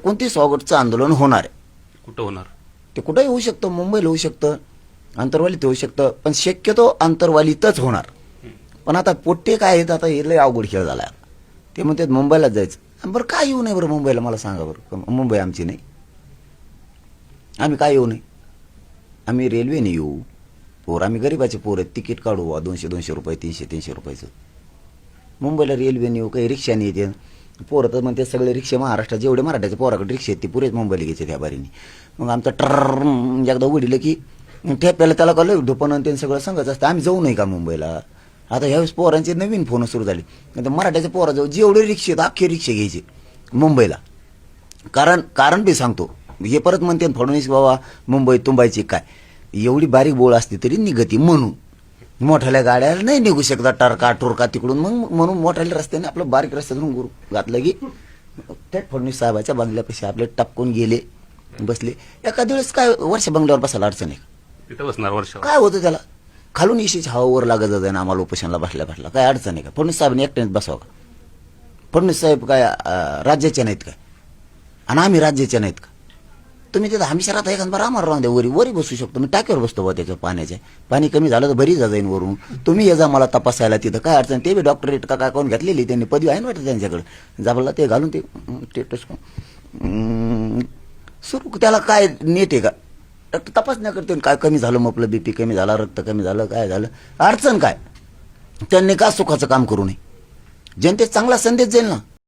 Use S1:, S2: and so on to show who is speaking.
S1: 29 ऑगस्टचं आंदोलन होणार आहे.
S2: कुठं होणार?
S1: ते कुठंही होऊ शकतं, मुंबईला होऊ शकतं, आंतरवालीत होऊ शकतं, पण शक्यतो आंतरवालीतच होणार. पण आता पोट्टे काय आहेत, आता हे लय अवघड खेळ झाला. ते म्हणतात मुंबईलाच जायचं. बरं काय येऊ नये बरं मुंबईला, मला सांगा बरं. मुंबई आमची नाही, आम्ही काय येऊ नये? आम्ही रेल्वेने येऊ. पोर आम्ही गरीबाचे पोर आहेत, तिकीट काढू 200-200 रुपये, 300-300 रुपयाचं. मुंबईला रेल्वेने येऊ, काही रिक्षाने येते. पोरं तर म्हणते सगळे रिक्षा महाराष्ट्रात जेवढे मराठ्याचे पोराकडे रिक्षा आहेत ते पुरेच मुंबईला घ्यायचे त्या बारीने. मग आमचं ट्रर एकदा उडीलं की ठेप्याला त्याला का लय ढोपण ते सगळं सांगत असतं. आम्ही जाऊ नये का मुंबईला? आता ह्यावेळेस पोरांचे नवीन फोन सुरू झाले. आता मराठ्याच्या पोराजवळ जेवढे रिक्षे आहेत अख्खे रिक्षे घ्यायचे मुंबईला. कारण बी सांगतो, हे परत म्हणते फडणवीस बाबा मुंबई तुंबायची काय, एवढी बारीक बोळ असते तरी निघती म्हणून. मोठ्याल्या गाड्या नाही निघू शकतात टारका टोरका तिकडून, मग म्हणून मोठ्याल्या रस्त्याने आपलं बारीक रस्त्यातून गुरु घातलं की थेट फडणवीस साहेबाच्या बंगल्यापाशी आपले टपकून गेले, बसले. एखाद्या वेळेस काय वर्ष बंगल्यावर बसायला अडचण आहे का?
S2: तिथं बसणार वर्ष.
S1: काय होतं त्याला? खालून इशीची हवा वर लागत जाते ना आम्हाला उपोषणाला बसल्या काय अडचण आहे का? फडणवीस साहेबांनी एकट्यानेच बसावं का? फडणवीस साहेब काय राज्याचे नाहीत काय? आणि आम्ही राज्याचे नाहीत का? तुम्ही तिथं हमेशा राहता, एखाद बार आम्हाला राहून द्या, वरी बसू शकतो मी, टाक्यावर बसतो बा त्याचं पाण्याच्या. पाणी कमी झालं तर बरी जाईन वरून. तुम्ही ये जा मला तपासायला तिथं, काय अडचण? ते बी डॉक्टरेट का काय कोण घेतलेली त्यांनी, पदवी आहे ना वाटतं त्यांच्याकडे. जाबला ते घालून ते स्टेटस सुरू, त्याला काय नेट आहे का? डॉक्टर तपासण्या करते काय कमी झालं, मग आपलं बीपी कमी झाला, रक्त कमी झालं, काय झालं, अडचण काय? त्यांनी का सुखाचं काम करू नये? जनतेत चांगला संदेश जाईल ना.